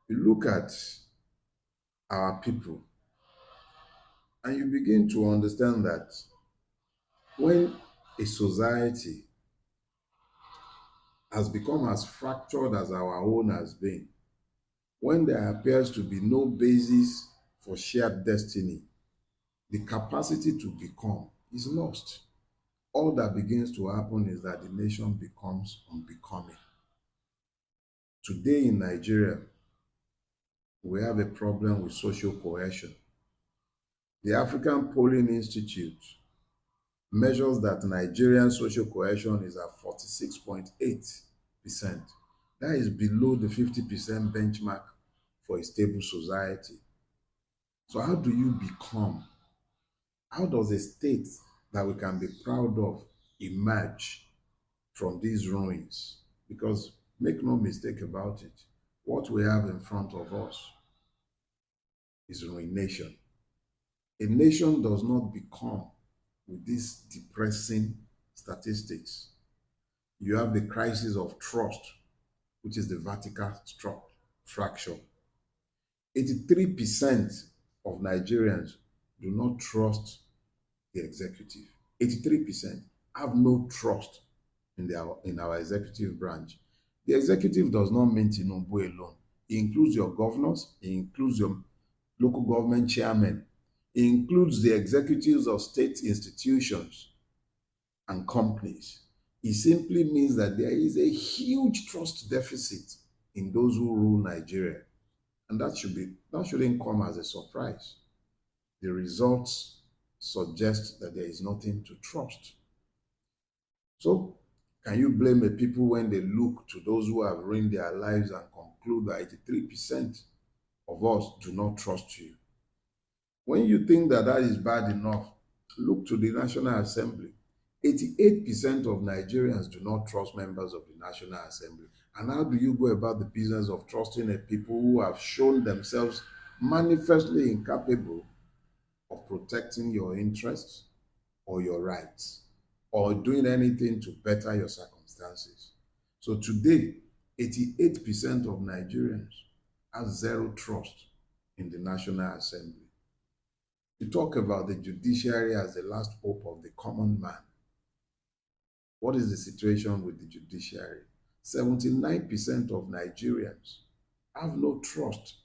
You look at our people and you begin to understand that when a society has become as fractured as our own has been, when there appears to be no basis for shared destiny, the capacity to become is lost. All that begins to happen is that the nation becomes unbecoming. Today in Nigeria, we have a problem with social cohesion. The African Polling Institute measures that Nigerian social cohesion is at 46.8%. That is below the 50% benchmark for a stable society. So, how do you become? How does a state that we can be proud of emerge from these ruins? Because make no mistake about it, what we have in front of us is ruination. A nation does not become with these depressing statistics. You have the crisis of trust, which is the vertical fracture. 83% of Nigerians do not trust the executive. 83% have no trust in our executive branch. The executive does not mean Tinubu alone. It includes your governors, it includes your local government chairmen, it includes the executives of state institutions and companies. It simply means that there is a huge trust deficit in those who rule Nigeria. And that shouldn't come as a surprise. The results suggest that there is nothing to trust. So, can you blame the people when they look to those who have ruined their lives and conclude that 83% of us do not trust you? When you think that that is bad enough, look to the National Assembly. 88% of Nigerians do not trust members of the National Assembly. And how do you go about the business of trusting a people who have shown themselves manifestly incapable of protecting your interests or your rights or doing anything to better your circumstances? So today, 88% of Nigerians have zero trust in the National Assembly. You talk about the judiciary as the last hope of the common man. What is the situation with the judiciary? 79% of Nigerians have no trust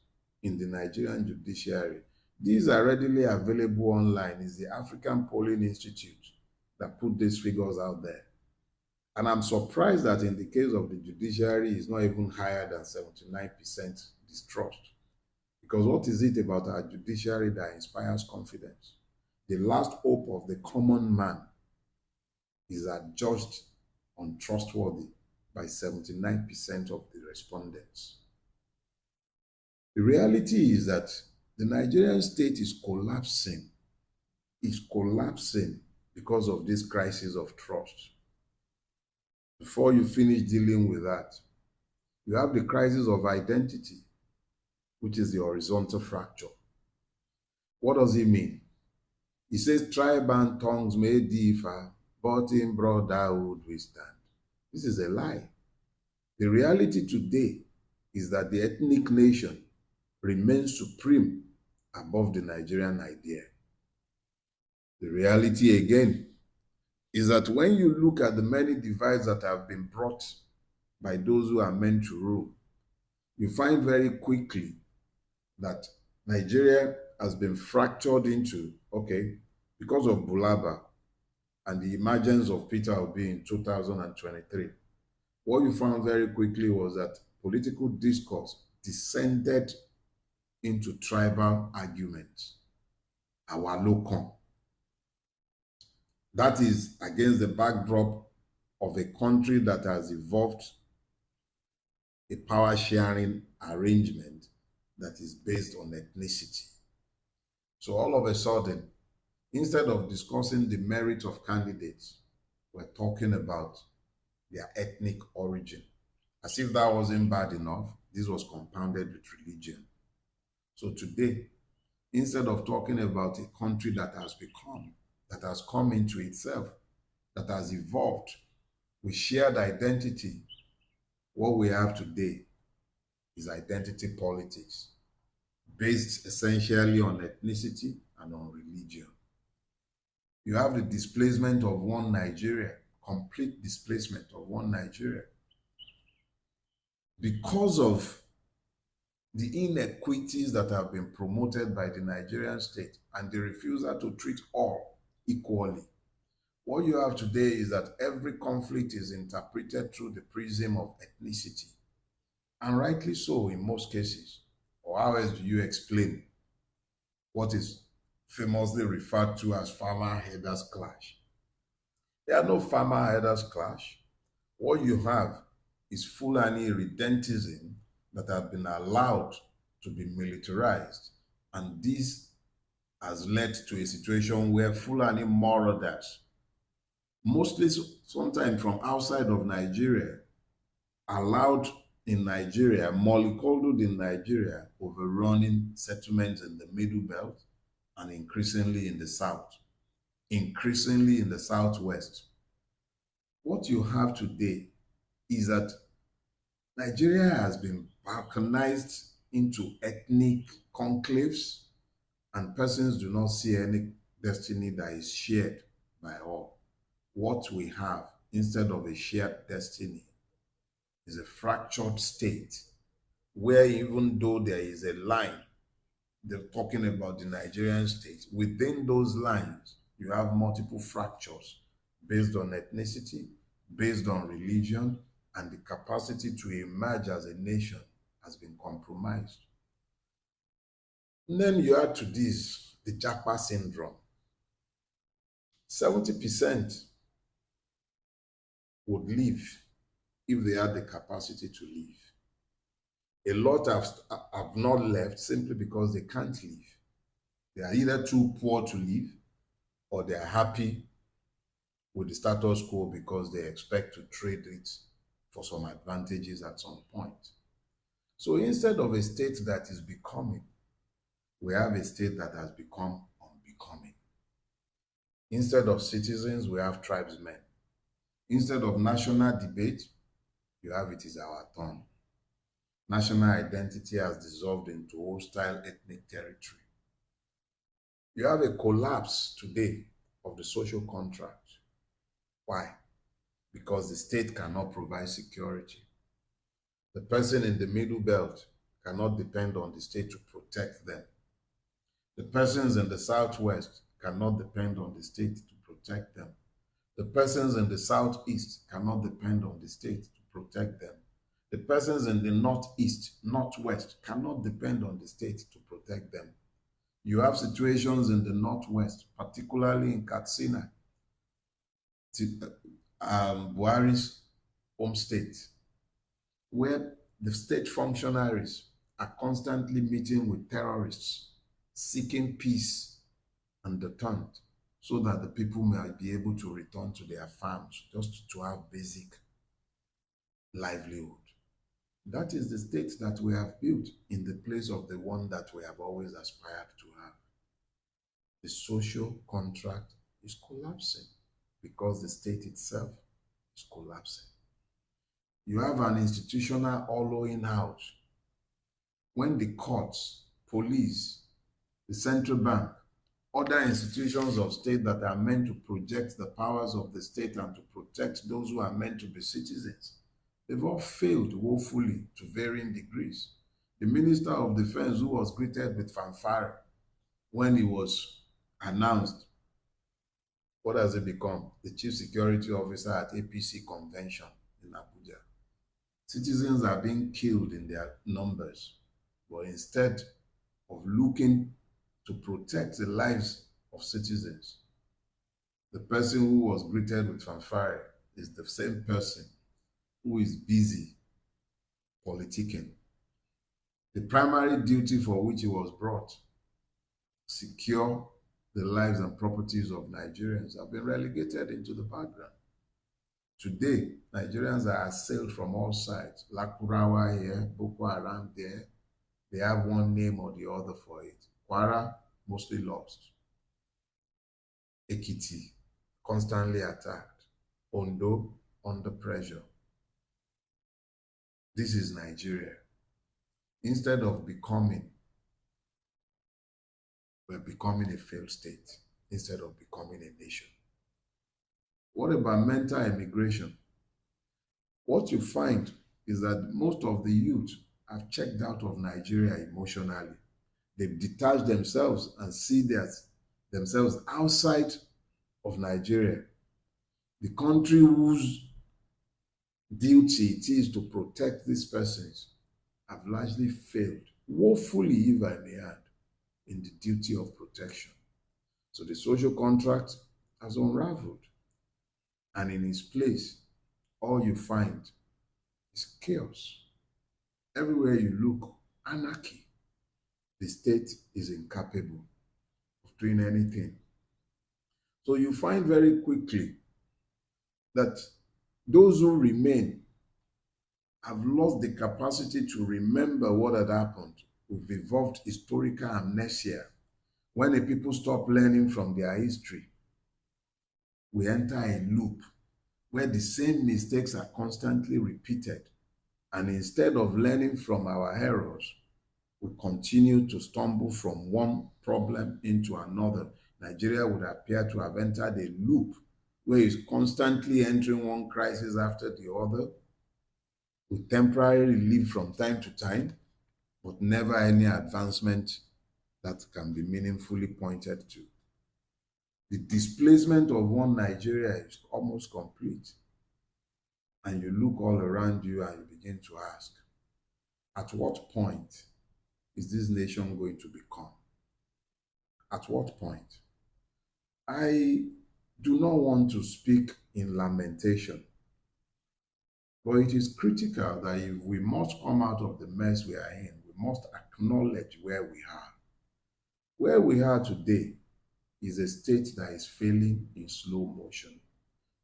in the Nigerian judiciary. These are readily available online. It's the African Polling Institute that put these figures out there. And I'm surprised that in the case of the judiciary, it's not even higher than 79% distrust. Because what is it about our judiciary that inspires confidence? The last hope of the common man is adjudged untrustworthy by 79% of the respondents. The reality is that the Nigerian state is collapsing because of this crisis of trust. Before you finish dealing with that, you have the crisis of identity, which is the horizontal fracture. What does it mean? He says, tribe and tongues may differ, but in brotherhood we stand. This is a lie. The reality today is that the ethnic nation remains supreme above the Nigerian idea. The reality again is that when you look at the many divides that have been brought by those who are meant to rule, you find very quickly that Nigeria has been fractured into, okay, because of Bulaba and the emergence of Peter Obi in 2023, what you found very quickly was that political discourse descended into tribal arguments. Our local. That is against the backdrop of a country that has evolved a power sharing arrangement that is based on ethnicity. So all of a sudden, instead of discussing the merit of candidates, we're talking about their ethnic origin. As if that wasn't bad enough, this was compounded with religion. So today, instead of talking about a country that has come into itself, that has evolved with shared identity, what we have today is identity politics, based essentially on ethnicity and on religion. You have the displacement of one Nigeria, complete displacement of one Nigeria, because of the inequities that have been promoted by the Nigerian state and the refusal to treat all equally. What you have today is that every conflict is interpreted through the prism of ethnicity, and rightly so in most cases. Or how else do you explain what is famously referred to as farmer herders clash? There are no farmer herders clash. What you have is Fulani redentism that have been allowed to be militarized, and this has led to a situation where Fulani marauders, mostly sometimes from outside of Nigeria, allowed in Nigeria, mollycoddled in Nigeria, overrunning settlements in the Middle Belt and increasingly in the South, increasingly in the Southwest. What you have today is that Nigeria has been balkanized into ethnic conclaves, and persons do not see any destiny that is shared by all. What we have instead of a shared destiny is a fractured state where, even though there is a line, they're talking about the Nigerian state, within those lines, you have multiple fractures based on ethnicity, based on religion, and the capacity to emerge as a nation has been compromised. And then you add to this the Japa syndrome. 70% would leave if they had the capacity to leave. A lot have not left simply because they can't leave. They are either too poor to leave, or they are happy with the status quo because they expect to trade it for some advantages at some point. So instead of a state that is becoming, we have a state that has become unbecoming. Instead of citizens, we have tribesmen. Instead of national debate, you have it is our turn. National identity has dissolved into hostile ethnic territory. You have a collapse today of the social contract. Why? Because the state cannot provide security. The person in the middle belt cannot depend on the state to protect them. The persons in the southwest cannot depend on the state to protect them. The persons in the southeast cannot depend on the state to protect them. The persons in the northeast, northwest cannot depend on the state to protect them. You have situations in the northwest, particularly in Katsina, Buhari's home state, where the state functionaries are constantly meeting with terrorists, seeking peace and detente, so that the people might be able to return to their farms just to have basic livelihood. That is the state that we have built in the place of the one that we have always aspired to have. The social contract is collapsing because the state itself is collapsing. You have an institutional hollowing out when the courts, police, the central bank, other institutions of state that are meant to project the powers of the state and to protect those who are meant to be citizens, they've all failed woefully to varying degrees. The Minister of Defense, who was greeted with fanfare when he was announced, what has he become? The Chief Security Officer at APC convention in Abuja. Citizens are being killed in their numbers, but instead of looking to protect the lives of citizens, the person who was greeted with fanfare is the same person who is busy politicking. The primary duty for which he was brought, secure the lives and properties of Nigerians, have been relegated into the background. Today, Nigerians are assailed from all sides. Lakurawa here, Boko Haram there. They have one name or the other for it. Kwara, mostly lost. Ekiti, constantly attacked. Ondo, under pressure. This is Nigeria. Instead of becoming, we're becoming a failed state instead of becoming a nation. What about mental immigration? What you find is that most of the youth have checked out of Nigeria emotionally. They've detached themselves and see themselves outside of Nigeria, the country whose duty it is to protect these persons have largely failed, woefully if I may add, in the duty of protection. So the social contract has unraveled, and in its place, all you find is chaos. Everywhere you look, anarchy. The state is incapable of doing anything. So you find very quickly that those who remain have lost the capacity to remember what had happened. We've evolved historical amnesia. When the people stop learning from their history, we enter a loop where the same mistakes are constantly repeated. And instead of learning from our errors, we continue to stumble from one problem into another. Nigeria would appear to have entered a loop where it's constantly entering one crisis after the other, with temporary relief from time to time, but never any advancement that can be meaningfully pointed to. The displacement of one Nigeria is almost complete. And you look all around you and you begin to ask, at what point is this nation going to become? At what point? I do not want to speak in lamentation, but it is critical that if we must come out of the mess we are in, we must acknowledge where we are. Where we are today is a state that is failing in slow motion.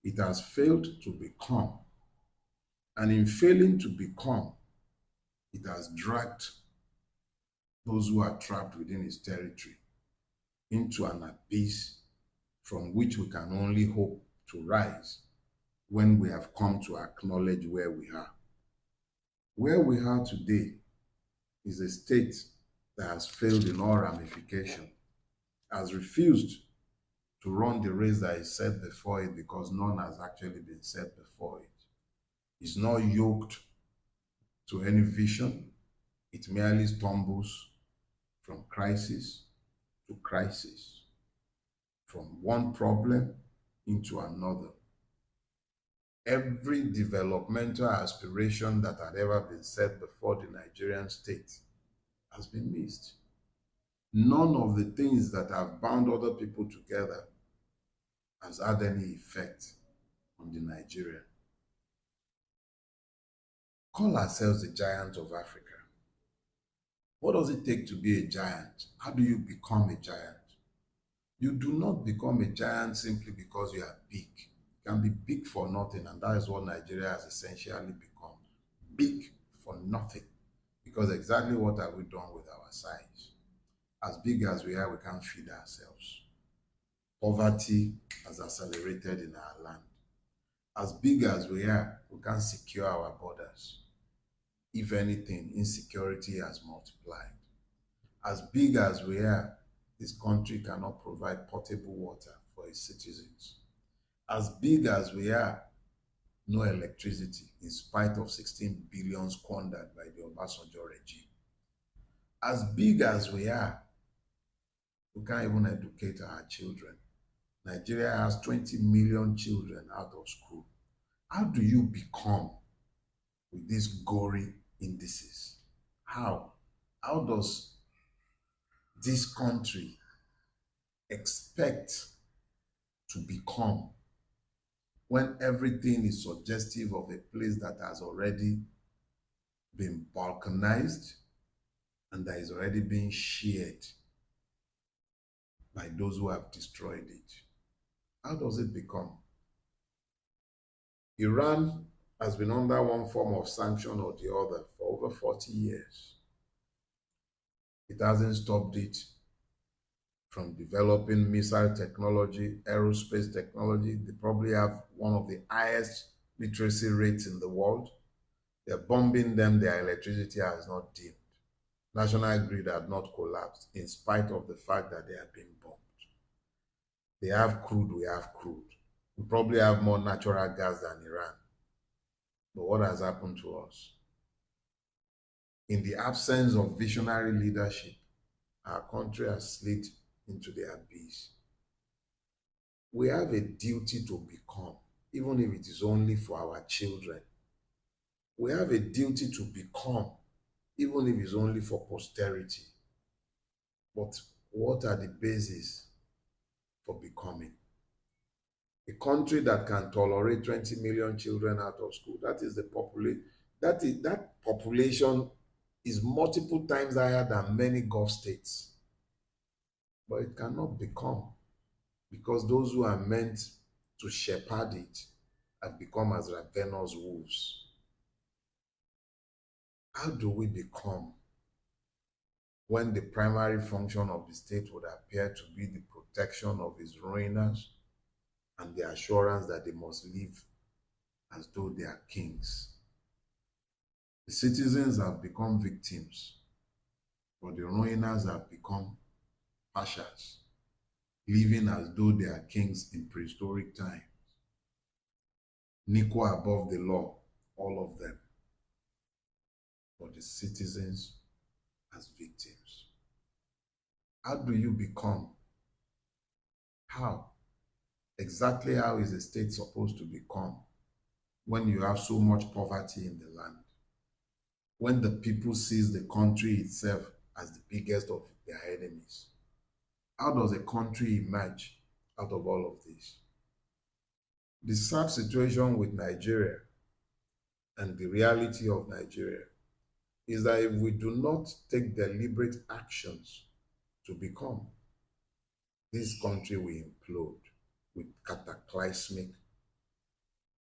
It has failed to become, and in failing to become, it has dragged those who are trapped within its territory into an abyss from which we can only hope to rise when we have come to acknowledge where we are. Where we are today is a state that has failed in all ramification, has refused to run the race that is set before it because none has actually been set before it. It's not yoked to any vision. It merely stumbles from crisis to crisis, from one problem into another. Every developmental aspiration that had ever been set before the Nigerian state has been missed. None of the things that have bound other people together has had any effect on the Nigerian. Call ourselves the giant of Africa. What does it take to be a giant? How do you become a giant? You do not become a giant simply because you are big. You can be big for nothing, and that is what Nigeria has essentially become. Big for nothing. Because exactly what have we done with our size? As big as we are, we can't feed ourselves. Poverty has accelerated in our land. As big as we are, we can't secure our borders. If anything, insecurity has multiplied. As big as we are, this country cannot provide potable water for its citizens. As big as we are, no electricity in spite of 16 billion squandered by the Obasanjo regime. As big as we are, we can't even educate our children. Nigeria has 20 million children out of school. How do you become with these gory indices? How? How does this country expect to become when everything is suggestive of a place that has already been balkanized and that is already being shared by those who have destroyed it? How does it become? Iran has been under one form of sanction or the other for over 40 years. It hasn't stopped it from developing missile technology, aerospace technology. They probably have one of the highest literacy rates in the world. They're bombing them, their electricity has not dimmed. National grid had not collapsed in spite of the fact that they have been bombed. They have crude, we have crude. We probably have more natural gas than Iran. But what has happened to us? In the absence of visionary leadership, our country has slid into the abyss. We have a duty to become, even if it is only for our children. We have a duty to become, even if it's only for posterity. But what are the bases for becoming? A country that can tolerate 20 million children out of school, that is the population. That population is multiple times higher than many Gulf states. But it cannot become because those who are meant to shepherd it have become as ravenous wolves. How do we become when the primary function of the state would appear to be the protection of its ruiners and the assurance that they must live as though they are kings? The citizens have become victims, but the ruiners have become pashas, living as though they are kings in prehistoric times. Equal above the law, all of them, but the citizens as victims. How do you become? How? Exactly how is a state supposed to become when you have so much poverty in the land? When the people sees the country itself as the biggest of their enemies? How does a country emerge out of all of this? The sad situation with Nigeria and the reality of Nigeria is that if we do not take deliberate actions to become, this country will implode with cataclysmic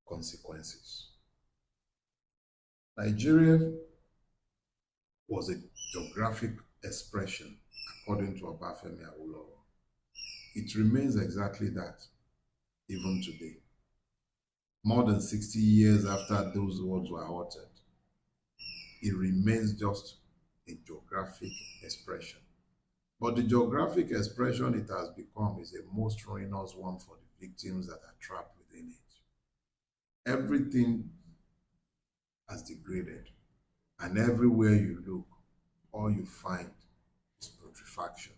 consequences. Nigeria was a geographic expression, according to Obafemi Awolowo. It remains exactly that, even today. More than 60 years after those words were uttered, it remains just a geographic expression. But the geographic expression it has become is a most ruinous one for the victims that are trapped within it. Everything has degraded, and everywhere you look, all you find is putrefaction.